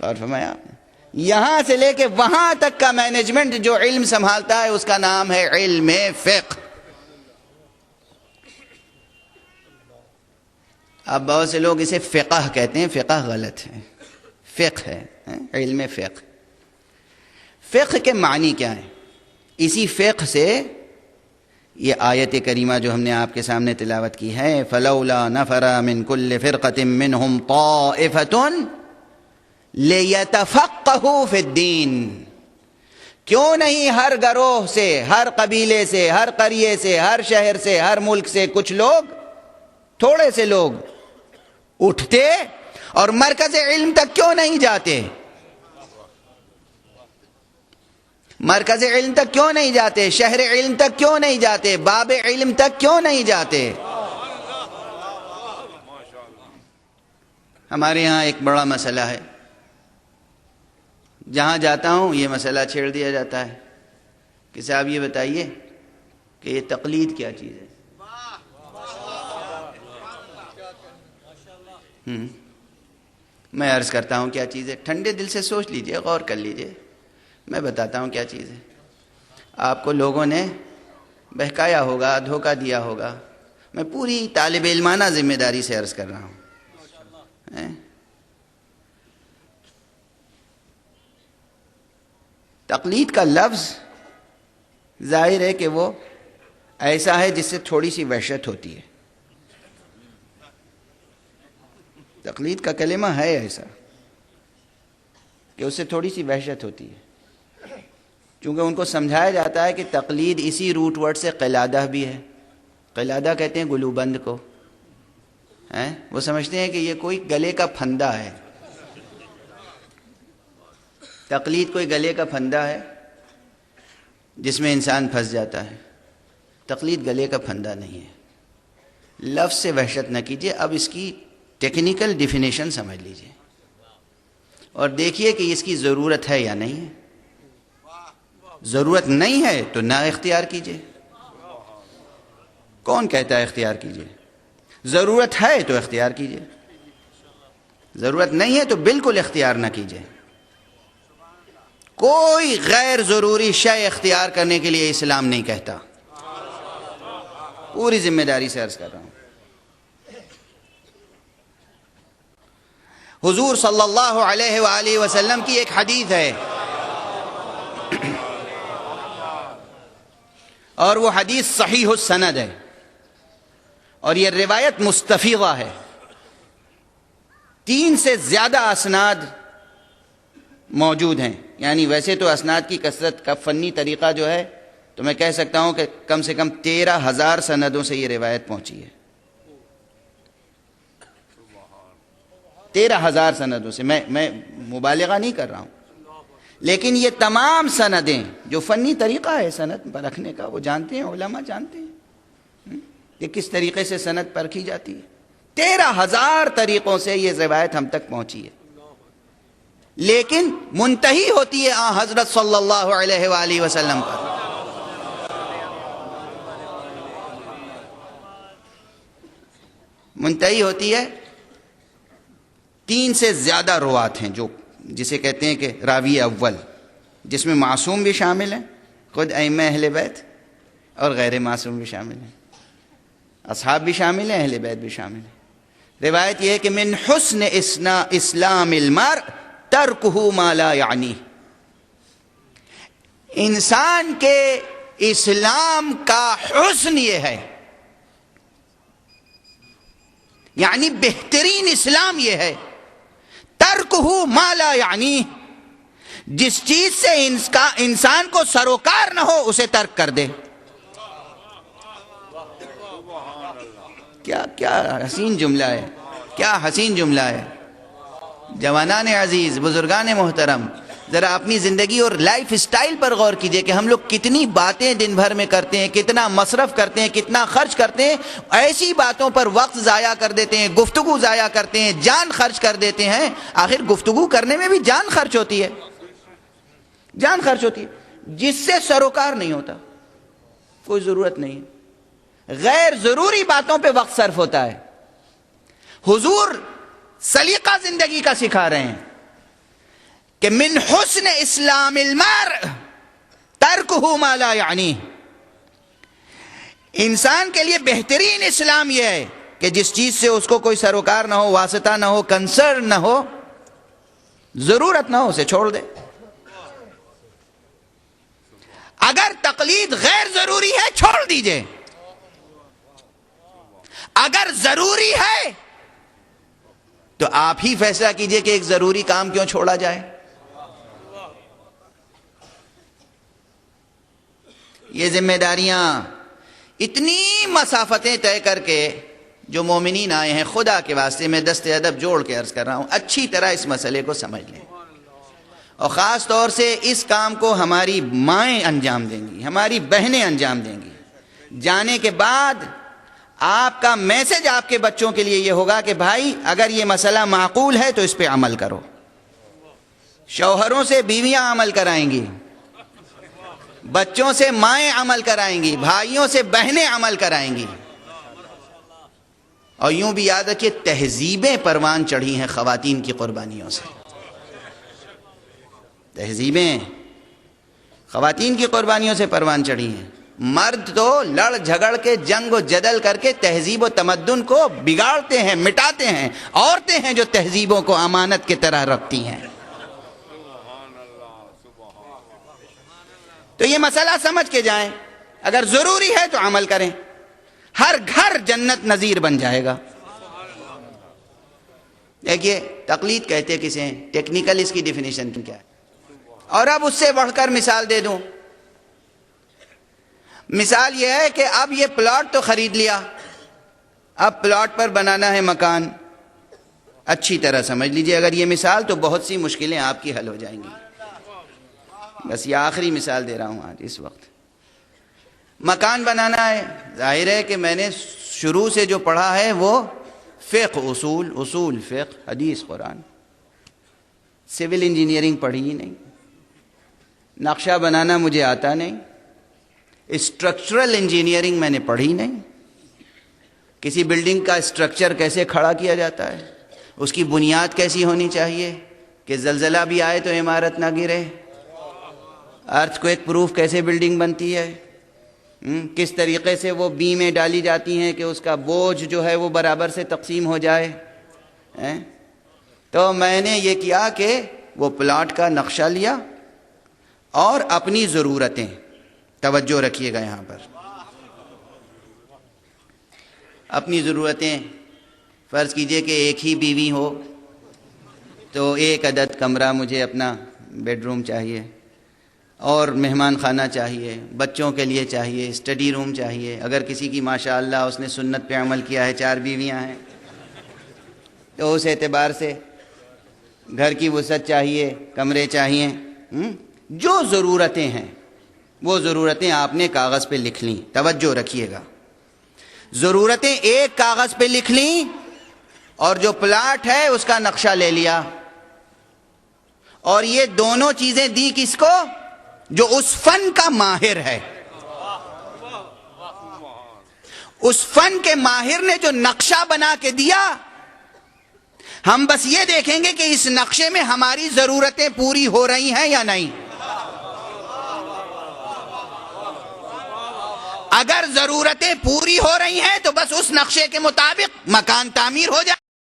اور فرمایا آپ نے یہاں سے لے کے وہاں تک کا مینجمنٹ جو علم سنبھالتا ہے اس کا نام ہے علم فقہ. اب بہت سے لوگ اسے فقہ کہتے ہیں، فقہ غلط ہے، فقہ ہے، علم فقہ. فقہ کے معنی کیا ہیں؟ اسی فقہ سے یہ آیت کریمہ جو ہم نے آپ کے سامنے تلاوت کی ہے، فَلَوْلَا نَفَرَ مِن كُلِّ فِرْقَةٍ مِّنْهُمْ طَائِفَةٌ لِيَتَفَقَّهُوا فِي الدِّينِ. کیوں نہیں ہر گروہ سے، ہر قبیلے سے، ہر قریے سے، ہر شہر سے، ہر ملک سے کچھ لوگ، تھوڑے سے لوگ اٹھتے اور مرکز علم تک کیوں نہیں جاتے؟ مرکز علم تک کیوں نہیں جاتے؟ شہر علم تک کیوں نہیں جاتے؟ باب علم تک کیوں نہیں جاتے؟ ہمارے یہاں ایک بڑا مسئلہ ہے، جہاں جاتا ہوں یہ مسئلہ چھیڑ دیا جاتا ہے کہ صاحب یہ بتائیے کہ یہ تقلید کیا چیز ہے. میں عرض کرتا ہوں کیا چیز ہے، ٹھنڈے دل سے سوچ لیجئے، غور کر لیجئے، میں بتاتا ہوں کیا چیز ہے. آپ کو لوگوں نے بہکایا ہوگا، دھوکہ دیا ہوگا، میں پوری طالب علمانہ ذمہ داری سے عرض کر رہا ہوں. تقلید کا لفظ ظاہر ہے کہ وہ ایسا ہے جس سے تھوڑی سی وحشت ہوتی ہے. تقلید کا کلمہ ہے ایسا کہ اس سے تھوڑی سی وحشت ہوتی ہے، چونکہ ان کو سمجھایا جاتا ہے کہ تقلید اسی روٹ ورڈ سے قلادہ بھی ہے. قلادہ کہتے ہیں گلو بند کو، وہ سمجھتے ہیں کہ یہ کوئی گلے کا پھندا ہے. تقلید کوئی گلے کا پھندا ہے جس میں انسان پھنس جاتا ہے. تقلید گلے کا پھندا نہیں ہے. لفظ سے وحشت نہ کیجیے، اب اس کی ٹیکنیکل ڈیفینیشن سمجھ لیجیے اور دیکھیے کہ اس کی ضرورت ہے یا نہیں ہے. ضرورت نہیں ہے تو نہ اختیار کیجیے. کون کہتا ہے اختیار کیجیے؟ ضرورت ہے تو اختیار کیجیے، ضرورت نہیں ہے تو بالکل اختیار نہ کیجیے. کوئی غیر ضروری شے اختیار کرنے کے لیے اسلام نہیں کہتا. پوری ذمہ داری سے عرض کر رہا ہوں. حضور صلی اللہ علیہ وآلہ وسلم کی ایک حدیث ہے اور وہ حدیث صحیح السند ہے اور یہ روایت مستفیضہ ہے. 3 سے زیادہ اسناد موجود ہیں. یعنی ویسے تو اسناد کی کثرت کا فنی طریقہ جو ہے تو میں کہہ سکتا ہوں کہ کم سے کم 13,000 سندوں سے یہ روایت پہنچی ہے. 13,000 سندوں سے، میں مبالغہ نہیں کر رہا ہوں، لیکن یہ تمام سندیں جو فنی طریقہ ہے سند پر رکھنے کا وہ جانتے ہیں، علماء جانتے ہیں کہ کس طریقے سے سند پرکھی جاتی ہے. 13,000 طریقوں سے یہ روایت ہم تک پہنچی ہے، لیکن منتہی ہوتی ہے آن حضرت صلی اللہ علیہ وآلہ وسلم پر. منتہی ہوتی ہے 3 سے زیادہ روات ہیں جو جسے کہتے ہیں کہ راوی اول، جس میں معصوم بھی شامل ہیں، خود ائمہ اہل بیت، اور غیر معصوم بھی شامل ہیں، اصحاب بھی شامل ہیں، اہل بیت بھی شامل ہیں. روایت یہ ہے کہ من حسن اسلام المرء ترکہ ما لا یعنی. انسان کے اسلام کا حسن یہ ہے، یعنی بہترین اسلام یہ ہے، ترکہ ما لا یعنی، جس چیز سے انسان کو سروکار نہ ہو اسے ترک کر دے. کیا حسین جملہ ہے، کیا حسین جملہ ہے. جوانان عزیز، بزرگان محترم، ذرا اپنی زندگی اور لائف سٹائل پر غور کیجئے کہ ہم لوگ کتنی باتیں دن بھر میں کرتے ہیں، کتنا مصرف کرتے ہیں، کتنا خرچ کرتے ہیں. ایسی باتوں پر وقت ضائع کر دیتے ہیں، گفتگو ضائع کرتے ہیں، جان خرچ کر دیتے ہیں. آخر گفتگو کرنے میں بھی جان خرچ ہوتی ہے، جان خرچ ہوتی ہے، جس سے سروکار نہیں ہوتا، کوئی ضرورت نہیں ہے. غیر ضروری باتوں پہ وقت صرف ہوتا ہے. حضور سلیقہ زندگی کا سکھا رہے ہیں کہ من حسن اسلام المرء ترکہ ما لا یعنی، انسان کے لیے بہترین اسلام یہ ہے کہ جس چیز سے اس کو کوئی سروکار نہ ہو، واسطہ نہ ہو، کنسرن نہ ہو، ضرورت نہ ہو، اسے چھوڑ دے۔ اگر تقلید غیر ضروری ہے چھوڑ دیجئے، اگر ضروری ہے تو آپ ہی فیصلہ کیجئے کہ ایک ضروری کام کیوں چھوڑا جائے۔ یہ ذمہ داریاں اتنی مسافتیں طے کر کے جو مومنین آئے ہیں، خدا کے واسطے میں دست ادب جوڑ کے عرض کر رہا ہوں، اچھی طرح اس مسئلے کو سمجھ لیں، اور خاص طور سے اس کام کو ہماری مائیں انجام دیں گی، ہماری بہنیں انجام دیں گی۔ جانے کے بعد آپ کا میسج آپ کے بچوں کے لیے یہ ہوگا کہ بھائی اگر یہ مسئلہ معقول ہے تو اس پہ عمل کرو۔ شوہروں سے بیویاں عمل کرائیں گی، بچوں سے مائیں عمل کرائیں گی، بھائیوں سے بہنیں عمل کرائیں گی، اور یوں بھی یاد رکھیے تہذیبیں پروان چڑھی ہیں خواتین کی قربانیوں سے۔ تہذیبیں خواتین کی قربانیوں سے پروان چڑھی ہیں۔ مرد تو لڑ جھگڑ کے جنگ و جدل کر کے تہذیب و تمدن کو بگاڑتے ہیں، مٹاتے ہیں، عورتیں ہیں جو تہذیبوں کو امانت کی طرح رکھتی ہیں۔ تو یہ مسئلہ سمجھ کے جائیں، اگر ضروری ہے تو عمل کریں، ہر گھر جنت نظیر بن جائے گا۔ دیکھیے تقلید کہتے کسے ہیں، ٹیکنیکل اس کی ڈیفینیشن کیا ہے، اور اب اس سے بڑھ کر مثال دے دوں۔ مثال یہ ہے کہ اب یہ پلاٹ تو خرید لیا، اب پلاٹ پر بنانا ہے مکان۔ اچھی طرح سمجھ لیجئے، اگر یہ مثال تو بہت سی مشکلیں آپ کی حل ہو جائیں گی۔ بس یہ آخری مثال دے رہا ہوں آج اس وقت۔ مکان بنانا ہے، ظاہر ہے کہ میں نے شروع سے جو پڑھا ہے وہ فقہ، اصول فقہ، حدیث، قرآن۔ سول انجینئرنگ پڑھی ہی نہیں، نقشہ بنانا مجھے آتا نہیں، اسٹرکچرل انجینئرنگ میں نے پڑھی نہیں، کسی بلڈنگ کا اسٹرکچر کیسے کھڑا کیا جاتا ہے، اس کی بنیاد کیسی ہونی چاہیے کہ زلزلہ بھی آئے تو عمارت نہ گرے، ارتھ کویک پروف کیسے بلڈنگ بنتی ہے، کس طریقے سے وہ بیمیں ڈالی جاتی ہیں کہ اس کا بوجھ جو ہے وہ برابر سے تقسیم ہو جائے۔ تو میں نے یہ کیا کہ وہ پلاٹ کا نقشہ لیا اور اپنی ضرورتیں، توجہ رکھیے گا یہاں پر، اپنی ضرورتیں، فرض کیجئے کہ ایک ہی بیوی ہو تو ایک عدد کمرہ مجھے اپنا بیڈ روم چاہیے، اور مہمان خانہ چاہیے، بچوں کے لیے چاہیے، اسٹڈی روم چاہیے۔ اگر کسی کی ماشاءاللہ اس نے سنت پہ عمل کیا ہے، 4 بیویاں ہیں، تو اس اعتبار سے گھر کی وسعت چاہیے، کمرے چاہیے۔ جو ضرورتیں ہیں وہ ضرورتیں آپ نے کاغذ پہ لکھ لیں، توجہ رکھیے گا، ضرورتیں ایک کاغذ پہ لکھ لیں، اور جو پلاٹ ہے اس کا نقشہ لے لیا، اور یہ دونوں چیزیں دی کس کو؟ جو اس فن کا ماہر ہے۔ اس فن کے ماہر نے جو نقشہ بنا کے دیا، ہم بس یہ دیکھیں گے کہ اس نقشے میں ہماری ضرورتیں پوری ہو رہی ہیں یا نہیں۔ اگر ضرورتیں پوری ہو رہی ہیں تو بس اس نقشے کے مطابق مکان تعمیر ہو جائے۔